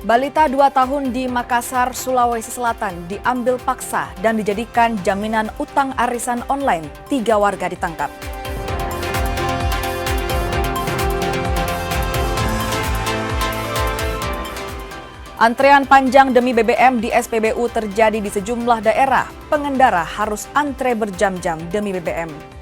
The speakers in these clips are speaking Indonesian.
Balita 2 tahun di Makassar, Sulawesi Selatan diambil paksa dan dijadikan jaminan utang arisan online. 3 warga ditangkap. Antrean panjang demi BBM di SPBU terjadi di sejumlah daerah. Pengendara harus antre berjam-jam demi BBM.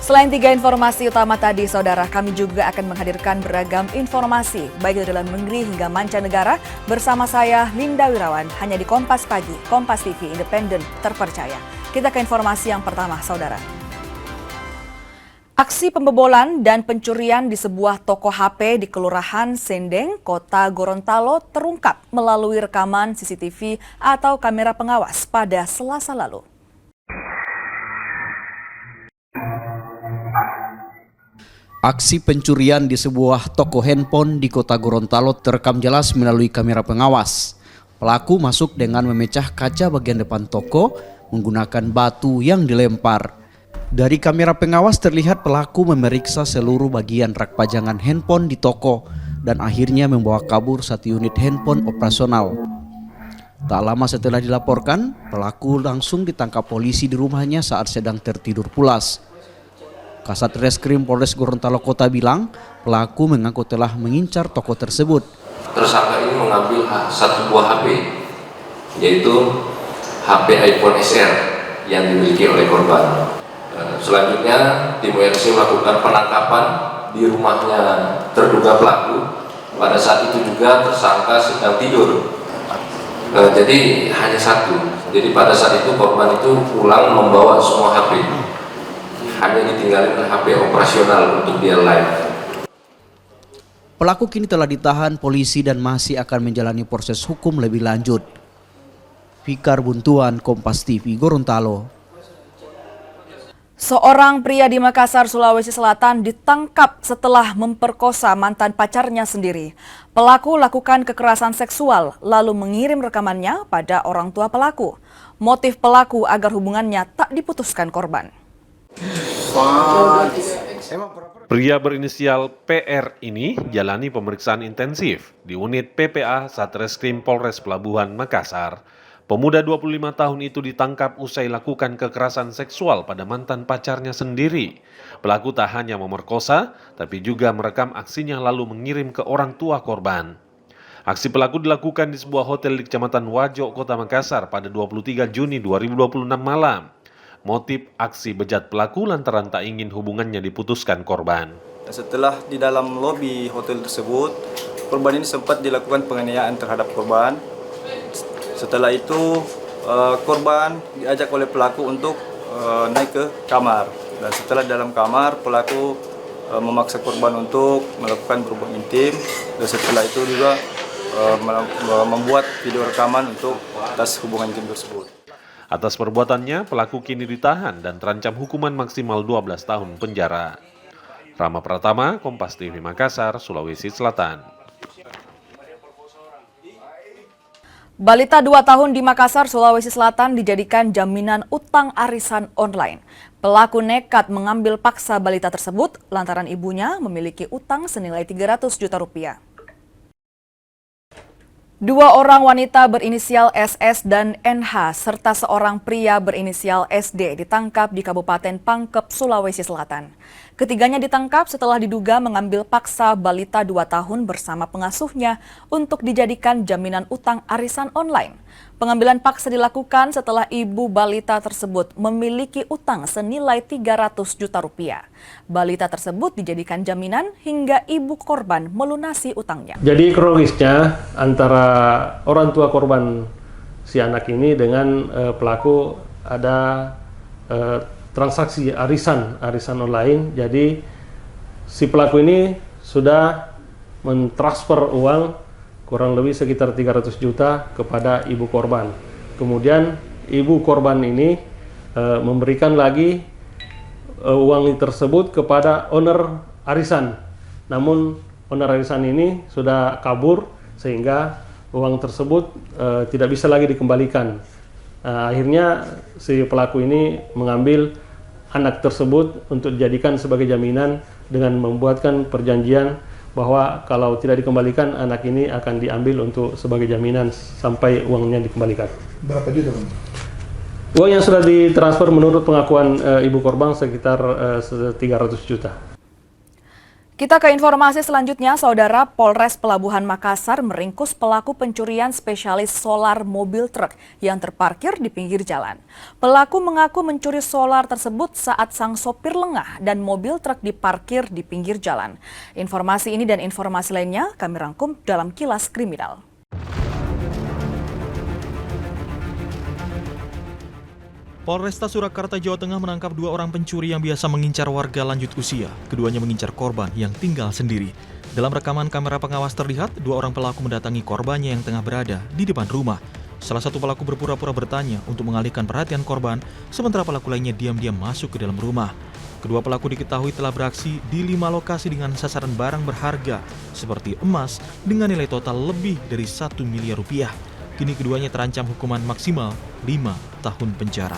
Selain 3 informasi utama tadi, saudara, kami juga akan menghadirkan beragam informasi, baik dari dalam negeri hingga mancanegara, bersama saya, Linda Wirawan, hanya di Kompas Pagi, Kompas TV, independen, terpercaya. Kita ke informasi yang pertama, saudara. Aksi pembobolan dan pencurian di sebuah toko HP di Kelurahan Sendeng, Kota Gorontalo terungkap melalui rekaman CCTV atau kamera pengawas pada Selasa lalu. Aksi pencurian di sebuah toko handphone di Kota Gorontalo terekam jelas melalui kamera pengawas. Pelaku masuk dengan memecah kaca bagian depan toko menggunakan batu yang dilempar. Dari kamera pengawas terlihat pelaku memeriksa seluruh bagian rak pajangan handphone di toko dan akhirnya membawa kabur 1 unit handphone operasional. Tak lama setelah dilaporkan, pelaku langsung ditangkap polisi di rumahnya saat sedang tertidur pulas. Kasat Reskrim Polres Gorontalo Kota bilang pelaku mengaku telah mengincar toko tersebut. Tersangka ini mengambil 1 buah HP, yaitu HP iPhone SR yang dimiliki oleh korban. Selanjutnya tim WRC melakukan penangkapan di rumahnya terduga pelaku. Pada saat itu juga tersangka sedang tidur. Jadi hanya 1. Jadi pada saat itu korban itu pulang membawa semua HP. Hanya ditinggalkan HP operasional untuk dia live. Pelaku kini telah ditahan polisi dan masih akan menjalani proses hukum lebih lanjut. Fikar Buntuan, Kompas TV, Gorontalo. Seorang pria di Makassar, Sulawesi Selatan ditangkap setelah memperkosa mantan pacarnya sendiri. Pelaku lakukan kekerasan seksual lalu mengirim rekamannya pada orang tua pelaku. Motif pelaku agar hubungannya tak diputuskan korban. Pria berinisial PR ini jalani pemeriksaan intensif di unit PPA Satreskrim Polres Pelabuhan Makassar. Pemuda 25 tahun itu ditangkap usai lakukan kekerasan seksual pada mantan pacarnya sendiri. Pelaku tak hanya memerkosa, tapi juga merekam aksinya lalu mengirim ke orang tua korban. Aksi pelaku dilakukan di sebuah hotel di Kecamatan Wajo, Kota Makassar pada 23 Juni 2026 malam. Motif aksi bejat pelaku lantaran tak ingin hubungannya diputuskan korban. Setelah di dalam lobi hotel tersebut, korban ini sempat dilakukan penganiayaan terhadap korban. Setelah itu, korban diajak oleh pelaku untuk naik ke kamar. Dan setelah dalam kamar, pelaku memaksa korban untuk melakukan berhubungan intim. Dan setelah itu juga membuat video rekaman untuk atas hubungan intim tersebut. Atas perbuatannya, pelaku kini ditahan dan terancam hukuman maksimal 12 tahun penjara. Rama Pratama, Kompas TV Makassar, Sulawesi Selatan. Balita 2 tahun di Makassar, Sulawesi Selatan dijadikan jaminan utang arisan online. Pelaku nekat mengambil paksa balita tersebut lantaran ibunya memiliki utang senilai 300 juta rupiah. 2 orang wanita berinisial SS dan NH serta seorang pria berinisial SD ditangkap di Kabupaten Pangkep, Sulawesi Selatan. Ketiganya ditangkap setelah diduga mengambil paksa balita 2 tahun bersama pengasuhnya untuk dijadikan jaminan utang arisan online. Pengambilan paksa dilakukan setelah ibu balita tersebut memiliki utang senilai 300 juta rupiah. Balita tersebut dijadikan jaminan hingga ibu korban melunasi utangnya. Jadi kronologisnya antara orang tua korban si anak ini dengan pelaku ada transaksi arisan online. Jadi si pelaku ini sudah mentransfer uang kurang lebih sekitar 300 juta kepada ibu korban. Kemudian ibu korban ini memberikan lagi uang tersebut kepada owner arisan. Namun owner arisan ini sudah kabur sehingga uang tersebut tidak bisa lagi dikembalikan. Akhirnya si pelaku ini mengambil anak tersebut untuk dijadikan sebagai jaminan dengan membuatkan perjanjian bahwa kalau tidak dikembalikan anak ini akan diambil untuk sebagai jaminan sampai uangnya dikembalikan. Berapa juta, Bang? Uang yang sudah ditransfer menurut pengakuan ibu korban sekitar 300 juta. Kita ke informasi selanjutnya, Saudara. Polres Pelabuhan Makassar meringkus pelaku pencurian spesialis solar mobil truk yang terparkir di pinggir jalan. Pelaku mengaku mencuri solar tersebut saat sang sopir lengah dan mobil truk diparkir di pinggir jalan. Informasi ini dan informasi lainnya kami rangkum dalam Kilas Kriminal. Polresta Surakarta, Jawa Tengah menangkap 2 orang pencuri yang biasa mengincar warga lanjut usia. Keduanya mengincar korban yang tinggal sendiri. Dalam rekaman kamera pengawas terlihat 2 orang pelaku mendatangi korbannya yang tengah berada di depan rumah. Salah satu pelaku berpura-pura bertanya untuk mengalihkan perhatian korban, sementara pelaku lainnya diam-diam masuk ke dalam rumah. Kedua pelaku diketahui telah beraksi di 5 lokasi dengan sasaran barang berharga, seperti emas dengan nilai total lebih dari 1 miliar rupiah. Kini keduanya terancam hukuman maksimal 5 tahun penjara.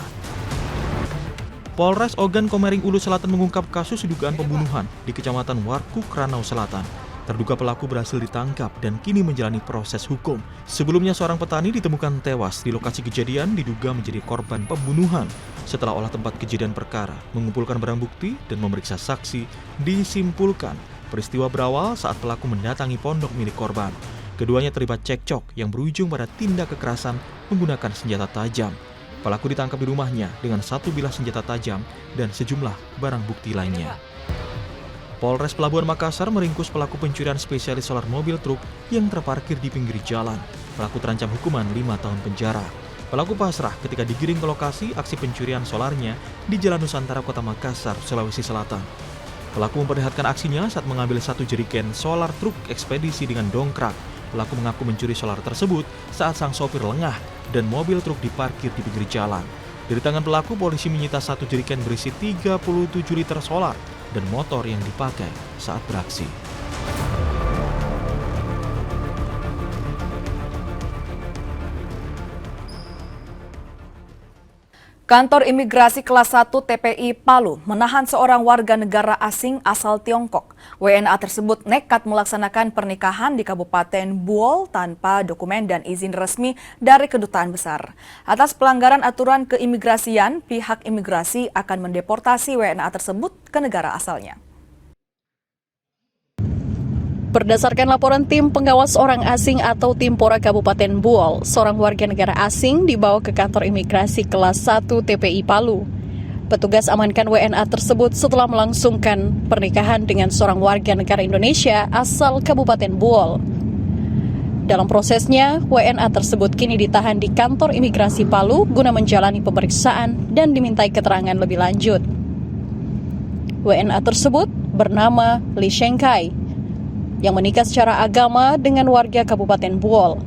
Polres Ogan Komering Ulu Selatan mengungkap kasus dugaan pembunuhan di Kecamatan Warku, Kranau Selatan. Terduga pelaku berhasil ditangkap dan kini menjalani proses hukum. Sebelumnya seorang petani ditemukan tewas di lokasi kejadian diduga menjadi korban pembunuhan. Setelah olah tempat kejadian perkara, mengumpulkan barang bukti dan memeriksa saksi, disimpulkan peristiwa berawal saat pelaku mendatangi pondok milik korban. Keduanya terlibat cekcok yang berujung pada tindak kekerasan menggunakan senjata tajam. Pelaku ditangkap di rumahnya dengan 1 bilah senjata tajam dan sejumlah barang bukti lainnya. Polres Pelabuhan Makassar meringkus pelaku pencurian spesialis solar mobil truk yang terparkir di pinggir jalan. Pelaku terancam hukuman 5 tahun penjara. Pelaku pasrah ketika digiring ke lokasi aksi pencurian solarnya di Jalan Nusantara, Kota Makassar, Sulawesi Selatan. Pelaku memperlihatkan aksinya saat mengambil 1 jerigen solar truk ekspedisi dengan dongkrak. Pelaku mengaku mencuri solar tersebut saat sang sopir lengah dan mobil truk diparkir di pinggir jalan. Dari tangan pelaku, polisi menyita 1 jerigen berisi 37 liter solar dan motor yang dipakai saat beraksi. Kantor Imigrasi Kelas 1 TPI Palu menahan seorang warga negara asing asal Tiongkok. WNA tersebut nekat melaksanakan pernikahan di Kabupaten Buol tanpa dokumen dan izin resmi dari Kedutaan Besar. Atas pelanggaran aturan keimigrasian, pihak imigrasi akan mendeportasi WNA tersebut ke negara asalnya. Berdasarkan laporan tim pengawas orang asing atau Timpora Kabupaten Buol, seorang warga negara asing dibawa ke kantor imigrasi kelas 1 TPI Palu. Petugas amankan WNA tersebut setelah melangsungkan pernikahan dengan seorang warga negara Indonesia asal Kabupaten Buol. Dalam prosesnya, WNA tersebut kini ditahan di kantor imigrasi Palu guna menjalani pemeriksaan dan dimintai keterangan lebih lanjut. WNA tersebut bernama Li Shengkai, yang menikah secara agama dengan warga Kabupaten Buol.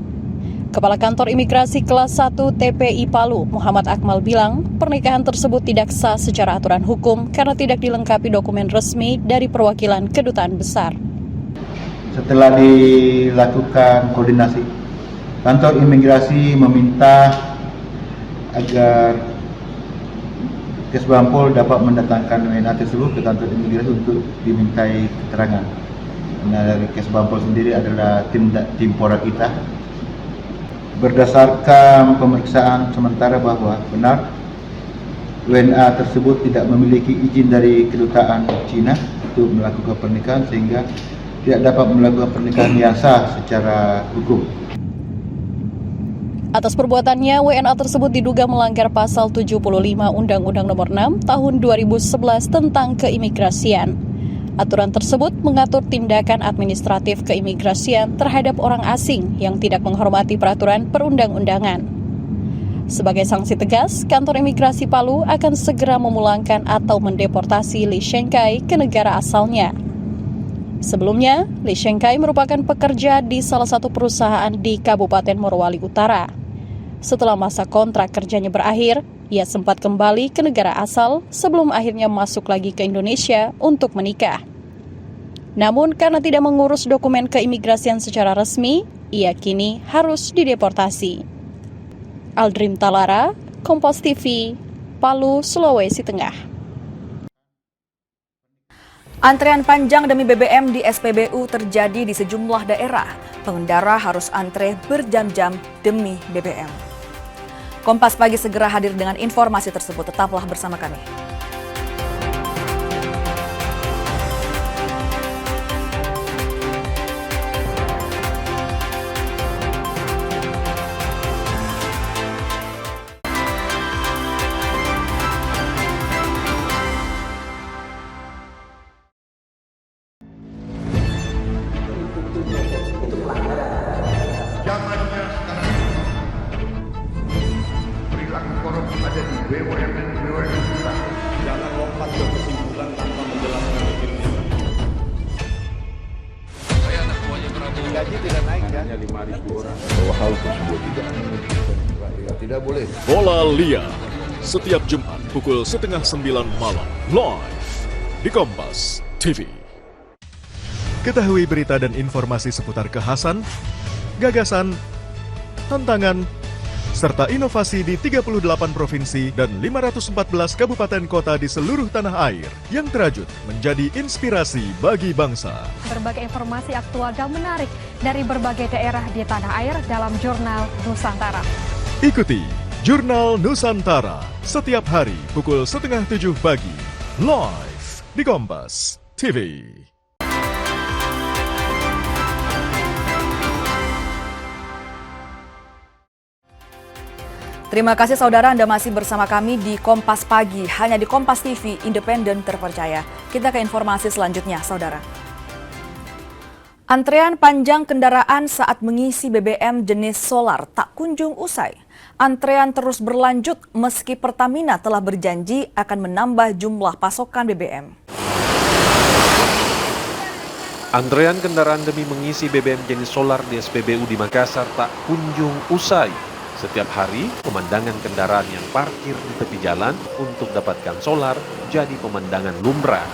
Kepala Kantor Imigrasi Kelas 1 TPI Palu, Muhammad Akmal bilang, pernikahan tersebut tidak sah secara aturan hukum karena tidak dilengkapi dokumen resmi dari perwakilan Kedutaan Besar. Setelah dilakukan koordinasi, Kantor Imigrasi meminta agar Kesbangpol dapat mendatangkan WNA tersebut ke kantor imigrasi untuk dimintai keterangan. Nah, dari Kesbangpol sendiri adalah tim Timpora kita. Berdasarkan pemeriksaan sementara bahwa benar WNA tersebut tidak memiliki izin dari Kedutaan Cina untuk melakukan pernikahan sehingga tidak dapat melakukan pernikahan yang sah secara hukum. Atas perbuatannya, WNA tersebut diduga melanggar pasal 75 Undang-Undang Nomor 6 Tahun 2011 tentang keimigrasian. Aturan tersebut mengatur tindakan administratif keimigrasian terhadap orang asing yang tidak menghormati peraturan perundang-undangan. Sebagai sanksi tegas, Kantor Imigrasi Palu akan segera memulangkan atau mendeportasi Li Shengkai ke negara asalnya. Sebelumnya, Li Shengkai merupakan pekerja di salah satu perusahaan di Kabupaten Morowali Utara. Setelah masa kontrak kerjanya berakhir, Ia sempat kembali ke negara asal sebelum akhirnya masuk lagi ke Indonesia untuk menikah. Namun karena tidak mengurus dokumen keimigrasian secara resmi, ia kini harus dideportasi. Aldrim Talara, Kompas TV, Palu, Sulawesi Tengah. Antrean panjang demi BBM di SPBU terjadi di sejumlah daerah. Pengendara harus antre berjam-jam demi BBM. Kompas Pagi segera hadir dengan informasi tersebut. Tetaplah bersama kami. Perilaku korup ada di BUMN kita. Jangan lompat ke kesimpulan tanpa menjelaskan dirinya. Saya anak buahnya Prabowo. Gaji tidak naik kan? Hanya 5.000 orang. Bahwa hal tersebut tidak boleh. Bola Liar setiap Jumat pukul 8:30 malam live di Kompas TV. Ketahui berita dan informasi seputar kekhasan, gagasan, tantangan, serta inovasi di 38 provinsi dan 514 kabupaten kota di seluruh tanah air yang terajut menjadi inspirasi bagi bangsa. Berbagai informasi aktual dan menarik dari berbagai daerah di tanah air dalam Jurnal Nusantara. Ikuti Jurnal Nusantara setiap hari pukul 6:30 pagi, live di Kompas TV. Terima kasih saudara, Anda masih bersama kami di Kompas Pagi, hanya di Kompas TV, independen terpercaya. Kita ke informasi selanjutnya, saudara. Antrean panjang kendaraan saat mengisi BBM jenis solar tak kunjung usai. Antrean terus berlanjut meski Pertamina telah berjanji akan menambah jumlah pasokan BBM. Antrean kendaraan demi mengisi BBM jenis solar di SPBU di Makassar tak kunjung usai. Setiap hari, pemandangan kendaraan yang parkir di tepi jalan untuk dapatkan solar jadi pemandangan lumrah.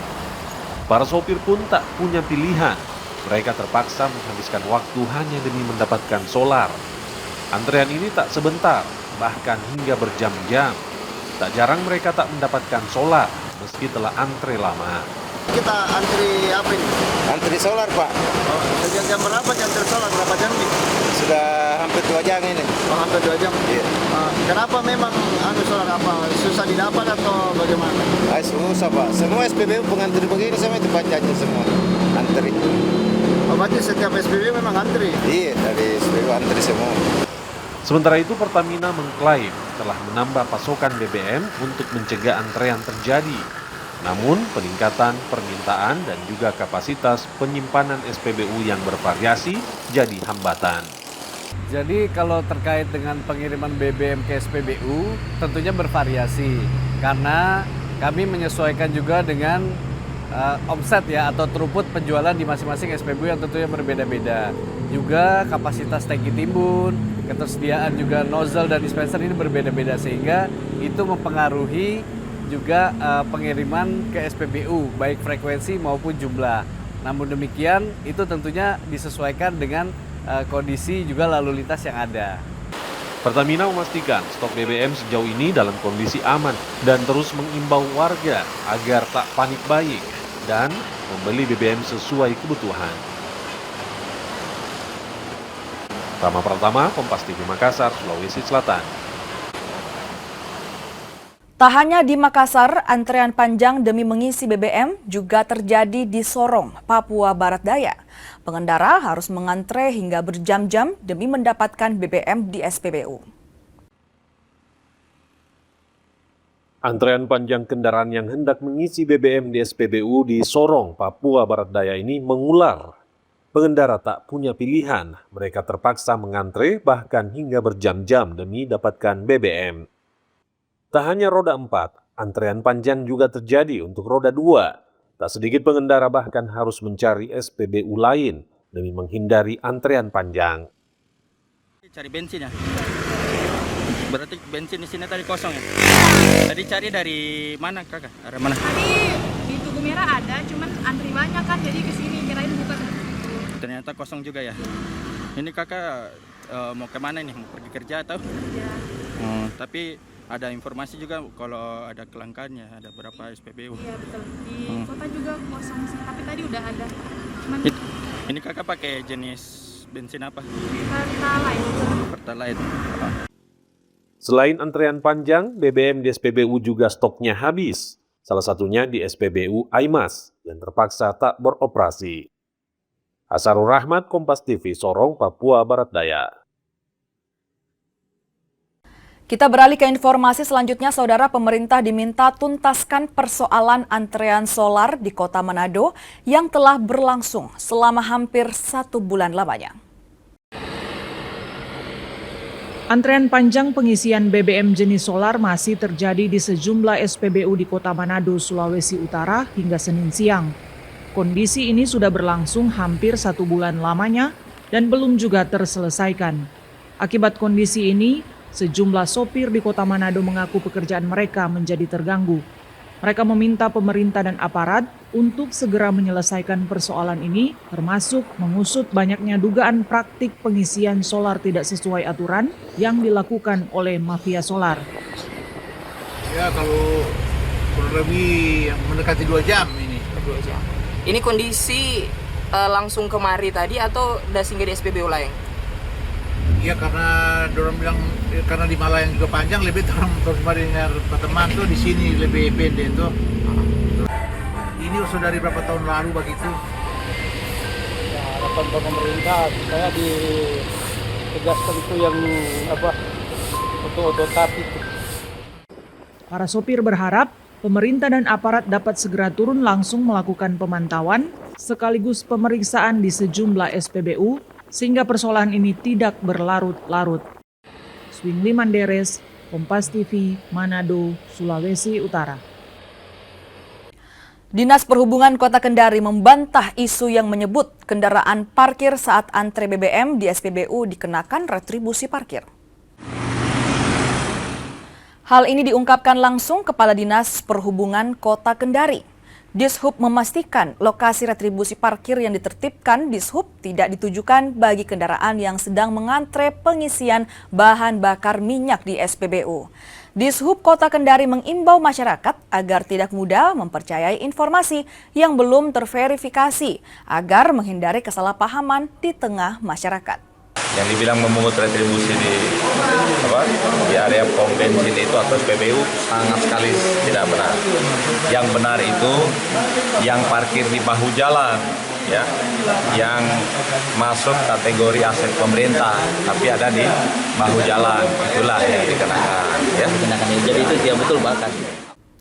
Para sopir pun tak punya pilihan. Mereka terpaksa menghabiskan waktu hanya demi mendapatkan solar. Antrean ini tak sebentar, bahkan hingga berjam-jam. Tak jarang mereka tak mendapatkan solar, meski telah antre lama. Kita antri apa ini? Antri solar, Pak. Oh, sejak jam berapa antri solar? Berapa jam nih? Sudah hampir 2 jam ini. Oh, hampir 2 jam? Iya. Kenapa memang antri solar apa? Susah didapat atau bagaimana? Susah, Pak. Semua SPBU pengantri begini sama itu panjangnya semua. Antri. Oh, berarti setiap SPBU memang antri? Iya, dari SPBU antri semua. Sementara itu Pertamina mengklaim telah menambah pasokan BBM untuk mencegah antrean terjadi. Namun peningkatan permintaan dan juga kapasitas penyimpanan SPBU yang bervariasi jadi hambatan. Jadi kalau terkait dengan pengiriman BBM ke SPBU tentunya bervariasi karena kami menyesuaikan juga dengan omset ya atau throughput penjualan di masing-masing SPBU yang tentunya berbeda-beda. Juga kapasitas tangki timbun, ketersediaan juga nozzle dan dispenser ini berbeda-beda sehingga itu mempengaruhi juga pengiriman ke SPBU baik frekuensi maupun jumlah. Namun demikian itu tentunya disesuaikan dengan kondisi juga lalu lintas yang ada. Pertamina memastikan stok BBM sejauh ini dalam kondisi aman dan terus mengimbau warga agar tak panik buying dan membeli BBM sesuai kebutuhan. Rama Pratama, Kompas TV Makassar, Sulawesi Selatan. Tak hanya di Makassar, antrean panjang demi mengisi BBM juga terjadi di Sorong, Papua Barat Daya. Pengendara harus mengantre hingga berjam-jam demi mendapatkan BBM di SPBU. Antrean panjang kendaraan yang hendak mengisi BBM di SPBU di Sorong, Papua Barat Daya ini mengular. Pengendara tak punya pilihan, mereka terpaksa mengantre bahkan hingga berjam-jam demi dapatkan BBM. Tak hanya roda 4, antrean panjang juga terjadi untuk roda 2. Tak sedikit pengendara bahkan harus mencari SPBU lain demi menghindari antrean panjang. Cari bensin ya? Berarti bensin di sini tadi kosong ya? Tadi cari dari mana kakak? Arah mana? Tadi di Tugu Merah ada, cuman antri banyak kan, jadi kesini kirain bukan. Ternyata kosong juga ya? Ini kakak mau kemana nih? Mau pergi kerja atau? Kerja. Tapi ada informasi juga kalau ada kelangkaan ya, ada berapa SPBU? Iya betul, di kota juga kosong sih, tapi tadi udah ada. Cuman Ini kakak pakai jenis bensin apa? Pertalite. Pertalite. Selain antrean panjang, BBM di SPBU juga stoknya habis. Salah satunya di SPBU Aimas yang terpaksa tak beroperasi. Hasarul Rahmat, Kompas TV, Sorong, Papua Barat Daya. Kita beralih ke informasi selanjutnya, Saudara. Pemerintah diminta tuntaskan persoalan antrean solar di Kota Manado yang telah berlangsung selama hampir 1 bulan lamanya. Antrean panjang pengisian BBM jenis solar masih terjadi di sejumlah SPBU di Kota Manado, Sulawesi Utara hingga Senin siang. Kondisi ini sudah berlangsung hampir 1 bulan lamanya dan belum juga terselesaikan. Akibat kondisi ini, sejumlah sopir di Kota Manado mengaku pekerjaan mereka menjadi terganggu. Mereka meminta pemerintah dan aparat untuk segera menyelesaikan persoalan ini, termasuk mengusut banyaknya dugaan praktik pengisian solar tidak sesuai aturan yang dilakukan oleh mafia solar. Ya, kalau kurang lebih mendekati 2 jam ini. 2 jam. Ini kondisi langsung kemari tadi atau udah singgah di SPBU lain? Iya, karena dorong bilang karena di Malayang juga panjang, lebih terus dengar teman tuh di sini lebih pendek tuh. Ini sudah dari berapa tahun lalu begitu. Ya, harapan pemerintah supaya ditegaskan itu yang otot-otot itu. Para sopir berharap pemerintah dan aparat dapat segera turun langsung melakukan pemantauan sekaligus pemeriksaan di sejumlah SPBU sehingga persoalan ini tidak berlarut-larut. Swingli Manderes, Kompas TV, Manado, Sulawesi Utara. Dinas Perhubungan Kota Kendari membantah isu yang menyebut kendaraan parkir saat antre BBM di SPBU dikenakan retribusi parkir. Hal ini diungkapkan langsung Kepala Dinas Perhubungan Kota Kendari. Dishub memastikan lokasi retribusi parkir yang ditertibkan Dishub tidak ditujukan bagi kendaraan yang sedang mengantre pengisian bahan bakar minyak di SPBU. Dishub Kota Kendari mengimbau masyarakat agar tidak mudah mempercayai informasi yang belum terverifikasi agar menghindari kesalahpahaman di tengah masyarakat. Yang dibilang memungut retribusi di area pom bensin itu atau SPBU sangat sekali tidak benar. Yang benar itu yang parkir di bahu jalan, ya, yang masuk kategori aset pemerintah, tapi ada di bahu jalan, itulah yang dikenakan. Ya. Jadi itu dia betul bahkan.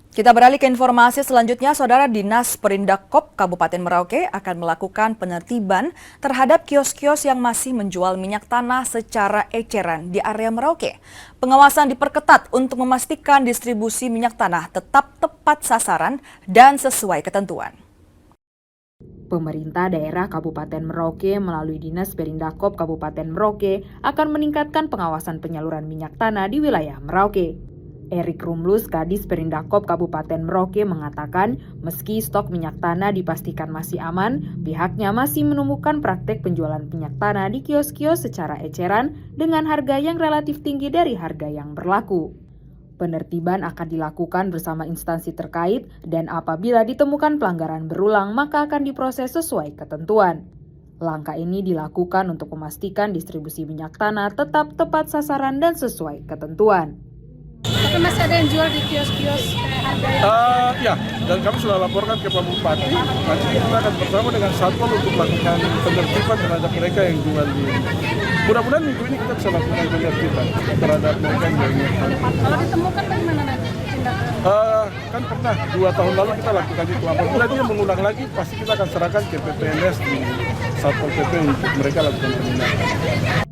Kita beralih ke informasi selanjutnya, Saudara. Dinas Perindakop Kabupaten Merauke akan melakukan penertiban terhadap kios-kios yang masih menjual minyak tanah secara eceran di area Merauke. Pengawasan diperketat untuk memastikan distribusi minyak tanah tetap tepat sasaran dan sesuai ketentuan. Pemerintah daerah Kabupaten Merauke melalui Dinas Perindakop Kabupaten Merauke akan meningkatkan pengawasan penyaluran minyak tanah di wilayah Merauke. Erik Rumlus, Kadis Perindakop Kabupaten Merauke mengatakan meski stok minyak tanah dipastikan masih aman, pihaknya masih menemukan praktek penjualan minyak tanah di kios-kios secara eceran dengan harga yang relatif tinggi dari harga yang berlaku. Penertiban akan dilakukan bersama instansi terkait dan apabila ditemukan pelanggaran berulang maka akan diproses sesuai ketentuan. Langkah ini dilakukan untuk memastikan distribusi minyak tanah tetap tepat sasaran dan sesuai ketentuan. Tapi masih ada yang jual di kios-kios harga ya, dan kami sudah laporkan ke Pak Bupati. Nanti kita akan bersama dengan Satpol untuk melakukan penertiban terhadap mereka yang jual di. Mudah-mudahan minggu ini kita bisa lakukan penertiban terhadap mereka yang jual minyak tanah. Kalau ditemukan bagaimana nanti tindakan? Kan pernah 2 tahun lalu kita lakukan itu. Apabila dia mengulang lagi, pasti kita akan serahkan ke PPNS di Satpol PP untuk mereka lakukan penindakan.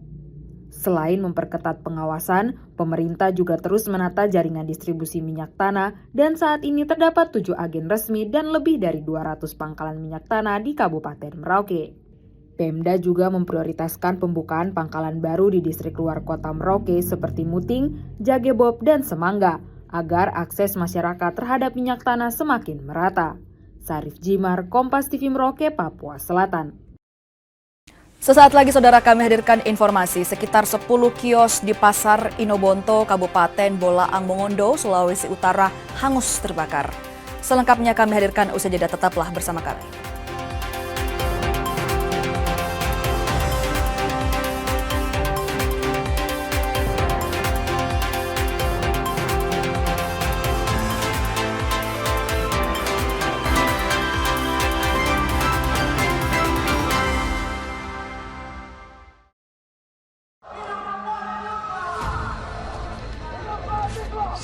Selain memperketat pengawasan, pemerintah juga terus menata jaringan distribusi minyak tanah dan saat ini terdapat 7 agen resmi dan lebih dari 200 pangkalan minyak tanah di Kabupaten Merauke. Pemda juga memprioritaskan pembukaan pangkalan baru di distrik luar kota Merauke seperti Muting, Jagebob, dan Semangga agar akses masyarakat terhadap minyak tanah semakin merata. Sarif Jimar, Kompas TV Merauke, Papua Selatan. Sesaat lagi saudara kami hadirkan informasi sekitar 10 kios di Pasar Inobonto, Kabupaten Bolaang Mongondo, Sulawesi Utara hangus terbakar. Selengkapnya kami hadirkan usai jeda, tetaplah bersama kami.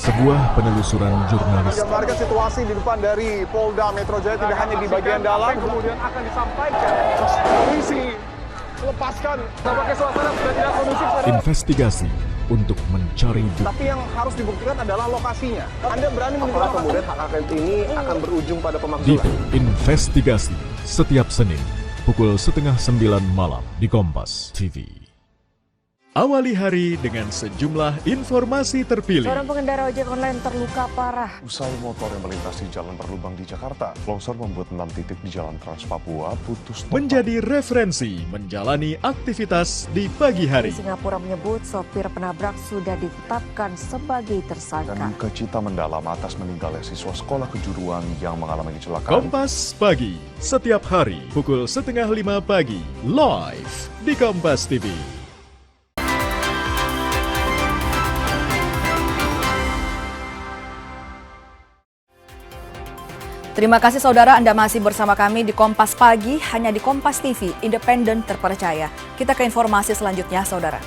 Sebuah penelusuran jurnalis gambarkan situasi di depan dari Polda Metro Jaya, tidak hanya di bagian dalam, kemudian akan disampaikan polisi lepaskan. Nampaknya suasana sudah tidak kondusif. investigasi untuk mencari bukti. Tapi yang harus dibuktikan adalah lokasinya. Anda berani menilai kemudian hak angket ini akan berujung pada pemakzulan. Dipo Investigasi setiap Senin pukul 8:30 malam di Kompas TV. Awali hari dengan sejumlah informasi terpilih. Seorang pengendara ojek online terluka parah. Usai motor yang melintasi jalan berlubang di Jakarta, longsor membuat 6 titik di Jalan Trans Papua putus total. Menjadi referensi menjalani aktivitas di pagi hari. Di Singapura menyebut sopir penabrak sudah ditetapkan sebagai tersangka. Dan duka cita mendalam atas meninggalnya siswa sekolah kejuruan yang mengalami kecelakaan. Kompas Pagi, setiap hari pukul 4:30 pagi, live di Kompas TV. Terima kasih saudara, Anda masih bersama kami di Kompas Pagi, hanya di Kompas TV, independen terpercaya. Kita ke informasi selanjutnya saudara.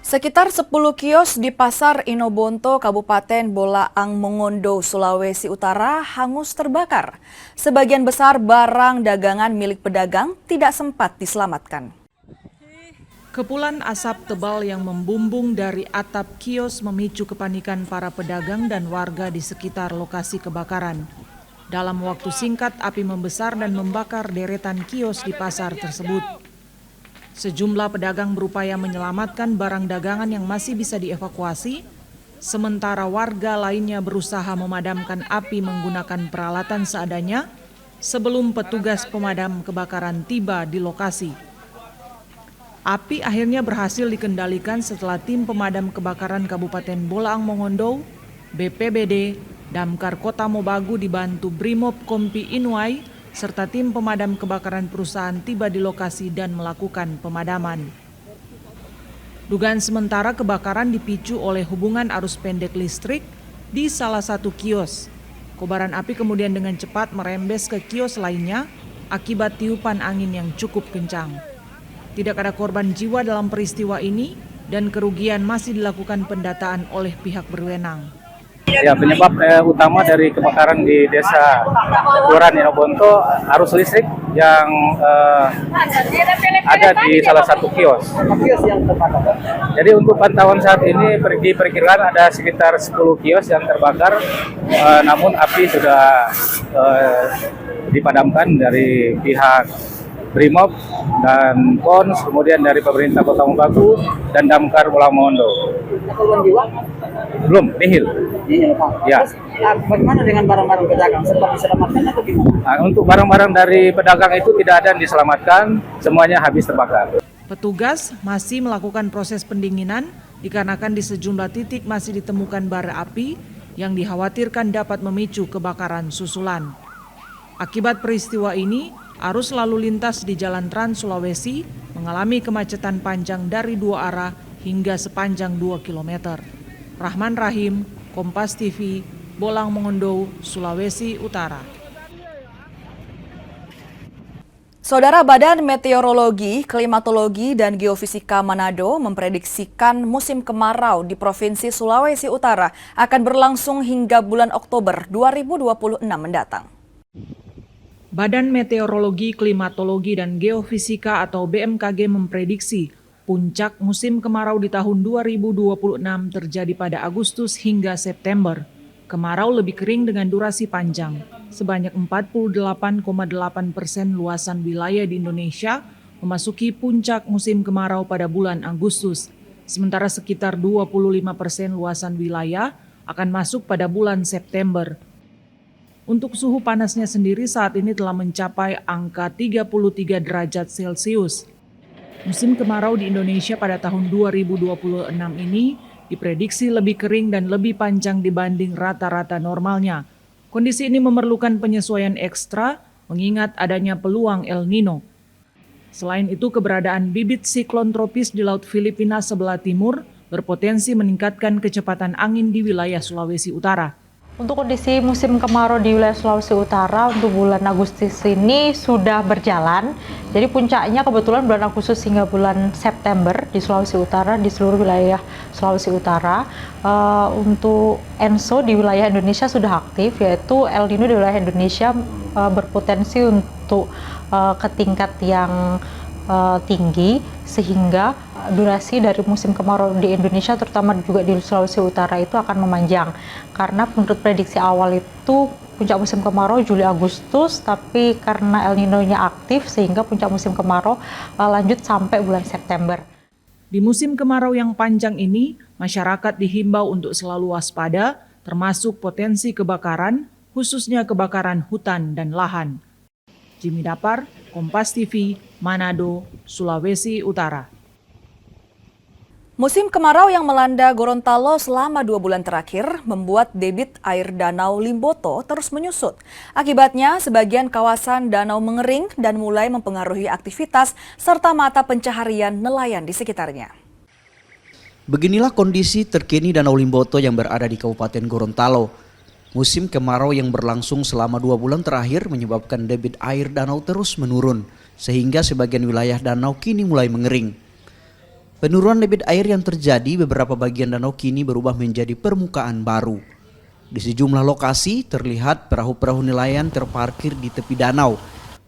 Sekitar 10 kios di Pasar Inobonto, Kabupaten Bolaang Mongondo, Sulawesi Utara hangus terbakar. Sebagian besar barang dagangan milik pedagang tidak sempat diselamatkan. Kepulan asap tebal yang membumbung dari atap kios memicu kepanikan para pedagang dan warga di sekitar lokasi kebakaran. Dalam waktu singkat, api membesar dan membakar deretan kios di pasar tersebut. Sejumlah pedagang berupaya menyelamatkan barang dagangan yang masih bisa dievakuasi, sementara warga lainnya berusaha memadamkan api menggunakan peralatan seadanya sebelum petugas pemadam kebakaran tiba di lokasi. Api akhirnya berhasil dikendalikan setelah tim pemadam kebakaran Kabupaten Bolaang Mongondo, BPBD, Damkar Kota Mobagu dibantu Brimob Kompi Inuai, serta tim pemadam kebakaran perusahaan tiba di lokasi dan melakukan pemadaman. Dugaan sementara kebakaran dipicu oleh hubungan arus pendek listrik di salah satu kios. Kobaran api kemudian dengan cepat merembes ke kios lainnya akibat tiupan angin yang cukup kencang. Tidak ada korban jiwa dalam peristiwa ini dan kerugian masih dilakukan pendataan oleh pihak berwenang. Ya, penyebab utama dari kebakaran di Desa Kelurahan Inobonto arus listrik yang ada di salah satu kios. Jadi untuk pantauan saat ini diperkirakan ada sekitar 10 kios yang terbakar, namun api sudah dipadamkan dari pihak Brimob dan PONS, kemudian dari pemerintah Kota Mobagu dan Damkar Bolaang Mongondo. Korban jiwa? Belum, nihil. Ya. Bagaimana dengan barang-barang pedagang? Sempat diselamatkan atau gimana? Nah, untuk barang-barang dari pedagang itu tidak ada yang diselamatkan, semuanya habis terbakar. Petugas masih melakukan proses pendinginan dikarenakan di sejumlah titik masih ditemukan bara api yang dikhawatirkan dapat memicu kebakaran susulan. Akibat peristiwa ini, arus lalu lintas di Jalan Trans Sulawesi mengalami kemacetan panjang dari 2 arah hingga sepanjang 2 km. Rahman Rahim, Kompas TV, Bolaang Mongondo, Sulawesi Utara. Saudara, Badan Meteorologi, Klimatologi, dan Geofisika Manado memprediksikan musim kemarau di Provinsi Sulawesi Utara akan berlangsung hingga bulan Oktober 2026 mendatang. Badan Meteorologi, Klimatologi, dan Geofisika atau BMKG memprediksi puncak musim kemarau di tahun 2026 terjadi pada Agustus hingga September. Kemarau lebih kering dengan durasi panjang, Sebanyak 48,8% luasan wilayah di Indonesia memasuki puncak musim kemarau pada bulan Agustus. Sementara sekitar 25% luasan wilayah akan masuk pada bulan September. Untuk suhu panasnya sendiri saat ini telah mencapai angka 33 derajat Celcius. Musim kemarau di Indonesia pada tahun 2026 ini diprediksi lebih kering dan lebih panjang dibanding rata-rata normalnya. Kondisi ini memerlukan penyesuaian ekstra mengingat adanya peluang El Nino. Selain itu, keberadaan bibit siklon tropis di Laut Filipina sebelah timur berpotensi meningkatkan kecepatan angin di wilayah Sulawesi Utara. Untuk kondisi musim kemarau di wilayah Sulawesi Utara untuk bulan Agustus ini sudah berjalan. Jadi puncaknya kebetulan bulan Agustus hingga bulan September di Sulawesi Utara, di seluruh wilayah Sulawesi Utara. Untuk ENSO di wilayah Indonesia sudah aktif, yaitu El Nino di wilayah Indonesia berpotensi untuk ke tingkat yang tinggi, sehingga durasi dari musim kemarau di Indonesia terutama juga di Sulawesi Utara itu akan memanjang, karena menurut prediksi awal itu puncak musim kemarau Juli Agustus, tapi karena El Nino-nya aktif sehingga puncak musim kemarau lanjut sampai bulan September. Di musim kemarau yang panjang ini, masyarakat dihimbau untuk selalu waspada, termasuk potensi kebakaran, khususnya kebakaran hutan dan lahan. Jimmy Dapar, Kompas TV, Manado, Sulawesi Utara. Musim kemarau yang melanda Gorontalo selama 2 bulan terakhir membuat debit air Danau Limboto terus menyusut. Akibatnya, sebagian kawasan danau mengering dan mulai mempengaruhi aktivitas serta mata pencaharian nelayan di sekitarnya. Beginilah kondisi terkini Danau Limboto yang berada di Kabupaten Gorontalo. Musim kemarau yang berlangsung selama 2 bulan terakhir menyebabkan debit air danau terus menurun, sehingga sebagian wilayah danau kini mulai mengering. Penurunan debit air yang terjadi beberapa bagian danau kini berubah menjadi permukaan baru. Di sejumlah lokasi terlihat perahu-perahu nelayan terparkir di tepi danau.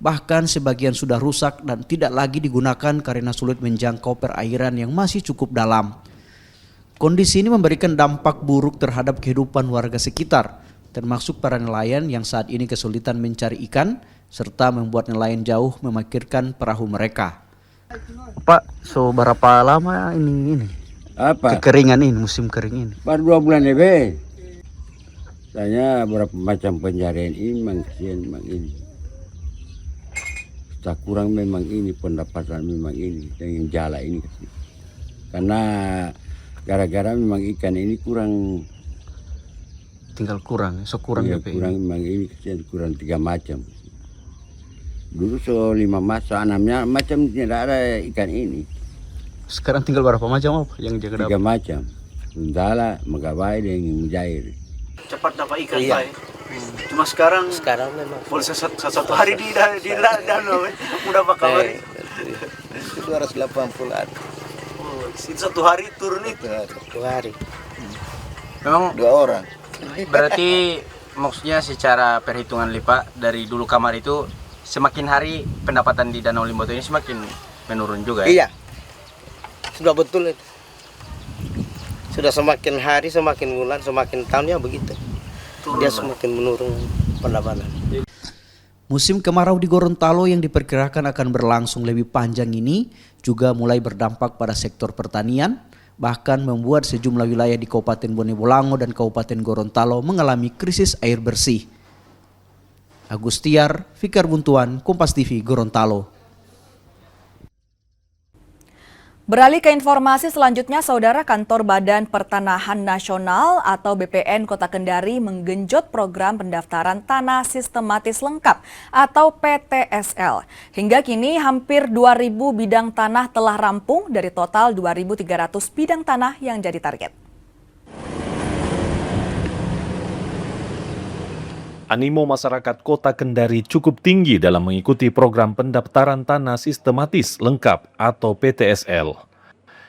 Bahkan sebagian sudah rusak dan tidak lagi digunakan karena sulit menjangkau perairan yang masih cukup dalam. Kondisi ini memberikan dampak buruk terhadap kehidupan warga sekitar, termasuk para nelayan yang saat ini kesulitan mencari ikan, serta membuat nelayan jauh memarkirkan perahu mereka. Pak, so berapa lama ini? Apa? Kekeringan ini, musim kering ini? Baru 2 bulan lebih. Tanya berapa macam pencarian ini, memang kesian memang ini. Tak kurang memang ini, pendapatan memang ini, dengan jala ini. Karena gara-gara memang ikan ini kurang. Tinggal kurang, so kurang ya, DP. Kurang memang ini kesian, kurang 3 macam. Dulu so 5 macam, 6 macam tidak ada ikan ini. Sekarang tinggal berapa macam yang jaga dapat? 3 macam. Gundala, Magabai, dan Mujair. Cepat dapat ikan, Pak. Cuma sekarang memang boleh satu hari di danau mudah Pak kabar. 280 ada. Oh, satu hari turun itu. 1 hari. Memang 2 orang. Berarti maksudnya secara perhitungan lipat dari dulu kamar itu semakin hari pendapatan di Danau Limboto ini semakin menurun juga ya? Iya, sudah betul itu. Sudah semakin hari, semakin bulan, semakin tahunnya begitu. Dia semakin menurun pendapatan. Musim kemarau di Gorontalo yang diperkirakan akan berlangsung lebih panjang ini juga mulai berdampak pada sektor pertanian, bahkan membuat sejumlah wilayah di Kabupaten Bone Bolango dan Kabupaten Gorontalo mengalami krisis air bersih. Agustiar, Fikar Buntuan, Kompas TV, Gorontalo. Beralih ke informasi selanjutnya, Saudara, Kantor Badan Pertanahan Nasional atau BPN Kota Kendari menggenjot program pendaftaran tanah sistematis lengkap atau PTSL. Hingga kini hampir 2.000 bidang tanah telah rampung dari total 2.300 bidang tanah yang jadi target. Animo masyarakat Kota Kendari cukup tinggi dalam mengikuti program pendaftaran tanah sistematis lengkap atau PTSL.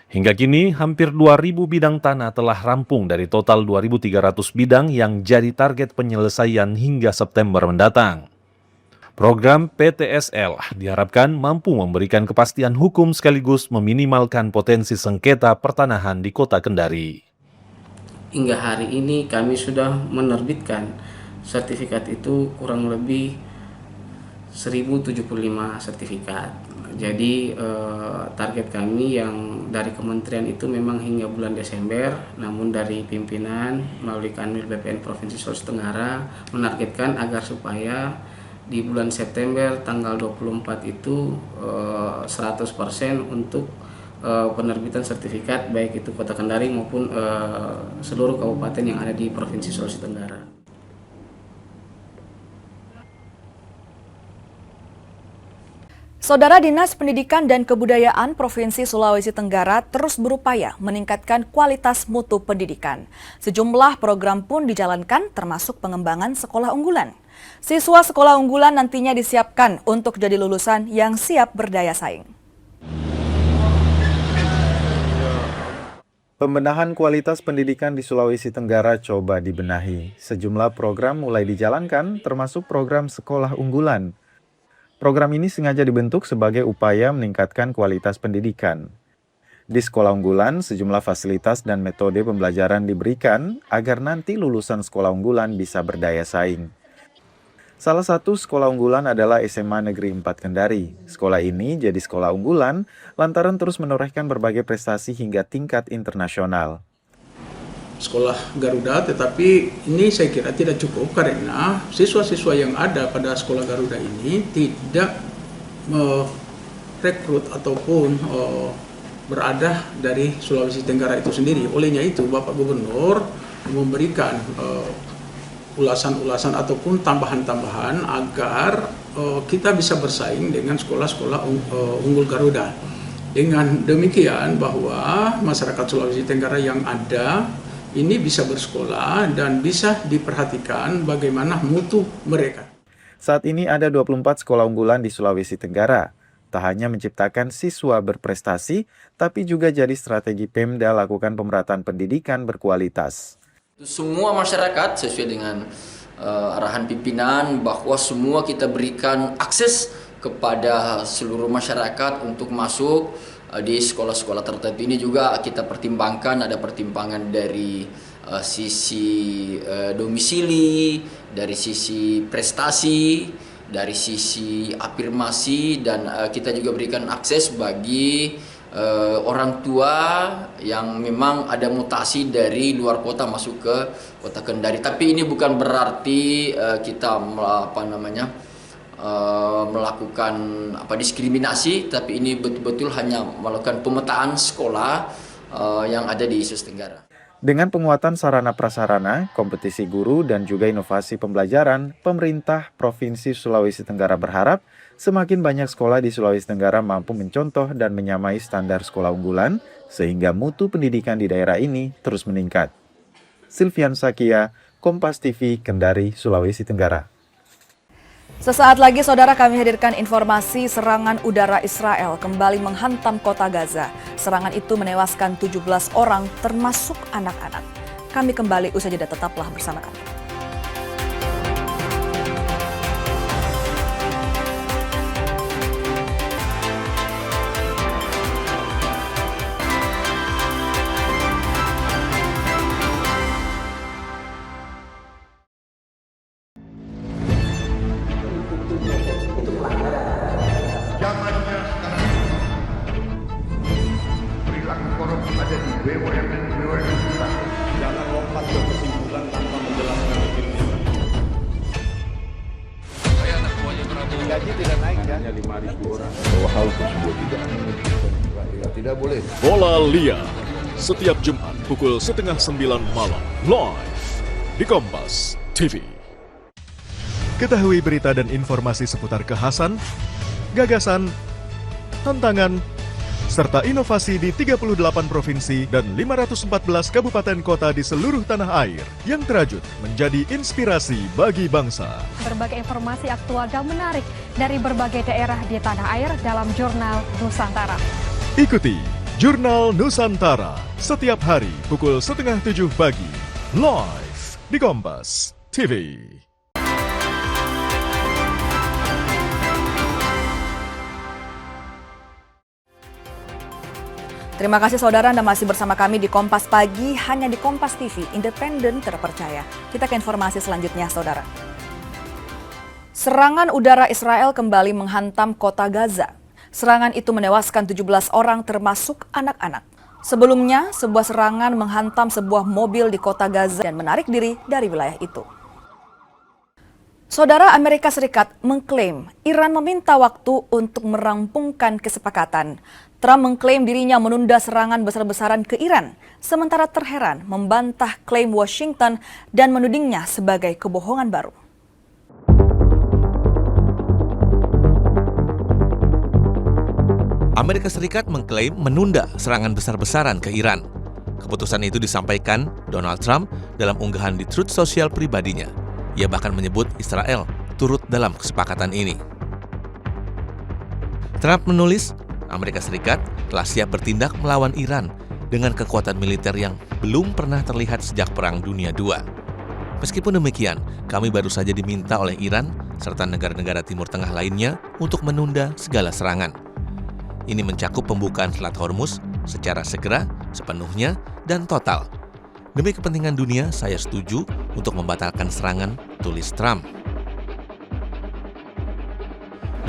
Hingga kini, hampir 2.000 bidang tanah telah rampung dari total 2.300 bidang yang jadi target penyelesaian hingga September mendatang. Program PTSL diharapkan mampu memberikan kepastian hukum sekaligus meminimalkan potensi sengketa pertanahan di Kota Kendari. Hingga hari ini kami sudah menerbitkan sertifikat itu kurang lebih 1075 sertifikat. Jadi target kami yang dari kementerian itu memang hingga bulan Desember, namun dari pimpinan melalui Kanwil BPN Provinsi Sulawesi Tenggara menargetkan agar supaya di bulan September tanggal 24 itu 100% untuk penerbitan sertifikat baik itu Kota Kendari maupun seluruh kabupaten yang ada di Provinsi Sulawesi Tenggara. Saudara, Dinas Pendidikan dan Kebudayaan Provinsi Sulawesi Tenggara terus berupaya meningkatkan kualitas mutu pendidikan. Sejumlah program pun dijalankan termasuk pengembangan sekolah unggulan. Siswa sekolah unggulan nantinya disiapkan untuk jadi lulusan yang siap berdaya saing. Pembenahan kualitas pendidikan di Sulawesi Tenggara coba dibenahi. Sejumlah program mulai dijalankan termasuk program sekolah unggulan. Program ini sengaja dibentuk sebagai upaya meningkatkan kualitas pendidikan. Di sekolah unggulan, sejumlah fasilitas dan metode pembelajaran diberikan agar nanti lulusan sekolah unggulan bisa berdaya saing. Salah satu sekolah unggulan adalah SMA Negeri 4 Kendari. Sekolah ini jadi sekolah unggulan lantaran terus menorehkan berbagai prestasi hingga tingkat internasional. Sekolah Garuda, tetapi ini saya kira tidak cukup karena siswa-siswa yang ada pada sekolah Garuda ini tidak merekrut ataupun berada dari Sulawesi Tenggara itu sendiri. Olehnya itu Bapak Gubernur memberikan ulasan-ulasan ataupun tambahan-tambahan agar kita bisa bersaing dengan sekolah-sekolah unggul Garuda. Dengan demikian bahwa masyarakat Sulawesi Tenggara yang ada ini bisa bersekolah dan bisa diperhatikan bagaimana mutu mereka. Saat ini ada 24 sekolah unggulan di Sulawesi Tenggara. Tak hanya menciptakan siswa berprestasi, tapi juga jadi strategi Pemda lakukan pemerataan pendidikan berkualitas. Semua masyarakat sesuai dengan arahan pimpinan bahwa semua kita berikan akses kepada seluruh masyarakat untuk masuk di sekolah-sekolah tertentu. Ini juga kita pertimbangkan, ada pertimbangan dari sisi domisili, dari sisi prestasi, dari sisi afirmasi, dan kita juga berikan akses bagi orang tua yang memang ada mutasi dari luar kota masuk ke Kota Kendari. Tapi ini bukan berarti kita melakukan diskriminasi, tapi ini betul-betul hanya melakukan pemetaan sekolah yang ada di Sulawesi Tenggara. Dengan penguatan sarana prasarana, kompetisi guru, dan juga inovasi pembelajaran, pemerintah Provinsi Sulawesi Tenggara berharap semakin banyak sekolah di Sulawesi Tenggara mampu mencontoh dan menyamai standar sekolah unggulan, sehingga mutu pendidikan di daerah ini terus meningkat. Silvian Sakia, Kompas TV, Kendari, Sulawesi Tenggara. Sesaat lagi, saudara, kami hadirkan informasi serangan udara Israel kembali menghantam kota Gaza. Serangan itu menewaskan 17 orang termasuk anak-anak. Kami kembali usai jeda, tetaplah bersama kami. Jangan lompat ke kesimpulan tanpa menjelaskan dirinya. Gaji tidak naik kan? Hanya 5.000 orang. Bahwa hal tersebut tidak boleh. Bola Liar setiap Jumat pukul 8:30 malam live di Kompas TV. Ketahui berita dan informasi seputar kekhasan, gagasan, tantangan, serta inovasi di 38 provinsi dan 514 kabupaten kota di seluruh tanah air yang terajut menjadi inspirasi bagi bangsa. Berbagai informasi aktual dan menarik dari berbagai daerah di tanah air dalam Jurnal Nusantara. Ikuti Jurnal Nusantara setiap hari pukul 6:30 pagi live di Kompas TV. Terima kasih saudara Anda masih bersama kami di Kompas Pagi, hanya di Kompas TV, independen terpercaya. Kita ke informasi selanjutnya saudara. Serangan udara Israel kembali menghantam kota Gaza. Serangan itu menewaskan 17 orang termasuk anak-anak. Sebelumnya, sebuah serangan menghantam sebuah mobil di kota Gaza dan menarik diri dari wilayah itu. Saudara, Amerika Serikat mengklaim Iran meminta waktu untuk merampungkan kesepakatan. Trump mengklaim dirinya menunda serangan besar-besaran ke Iran, sementara Teheran membantah klaim Washington dan menudingnya sebagai kebohongan baru. Amerika Serikat mengklaim menunda serangan besar-besaran ke Iran. Keputusan itu disampaikan Donald Trump dalam unggahan di Truth Social pribadinya. Ia bahkan menyebut Israel turut dalam kesepakatan ini. Trump menulis, Amerika Serikat telah siap bertindak melawan Iran dengan kekuatan militer yang belum pernah terlihat sejak Perang Dunia II. Meskipun demikian, kami baru saja diminta oleh Iran serta negara-negara Timur Tengah lainnya untuk menunda segala serangan. Ini mencakup pembukaan Selat Hormuz secara segera, sepenuhnya, dan total. Demi kepentingan dunia, saya setuju untuk membatalkan serangan, tulis Trump.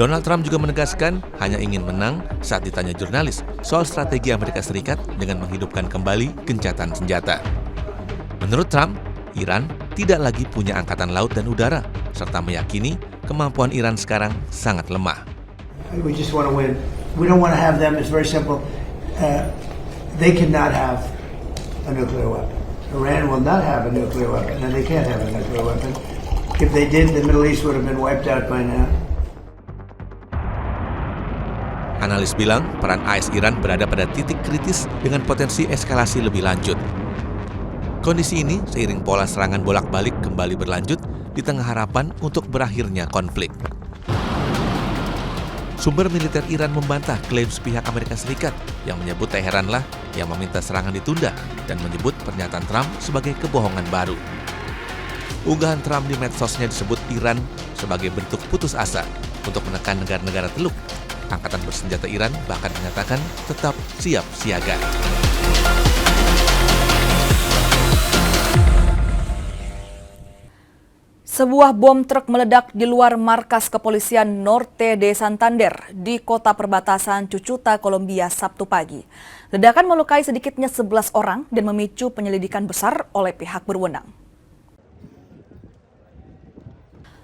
Donald Trump juga menegaskan hanya ingin menang saat ditanya jurnalis soal strategi Amerika Serikat dengan menghidupkan kembali gencatan senjata. Menurut Trump, Iran tidak lagi punya angkatan laut dan udara, serta meyakini kemampuan Iran sekarang sangat lemah. We just want to win. We don't want to have them. It's very simple. They cannot have a nuclear weapon. Iran will not have a nuclear weapon, and they can't have a nuclear weapon. If they did, the Middle East would have been wiped out by now. Analis bilang peran AS Iran berada pada titik kritis dengan potensi eskalasi lebih lanjut. Kondisi ini seiring pola serangan bolak-balik kembali berlanjut di tengah harapan untuk berakhirnya konflik. Sumber militer Iran membantah klaim sepihak Amerika Serikat yang menyebut Teheranlah yang meminta serangan ditunda dan menyebut pernyataan Trump sebagai kebohongan baru. Unggahan Trump di medsosnya disebut Iran sebagai bentuk putus asa untuk menekan negara-negara Teluk. Angkatan bersenjata Iran bahkan menyatakan tetap siap siaga. Sebuah bom truk meledak di luar markas kepolisian Norte de Santander di kota perbatasan Cucuta, Kolombia, Sabtu pagi. Ledakan melukai sedikitnya 11 orang dan memicu penyelidikan besar oleh pihak berwenang.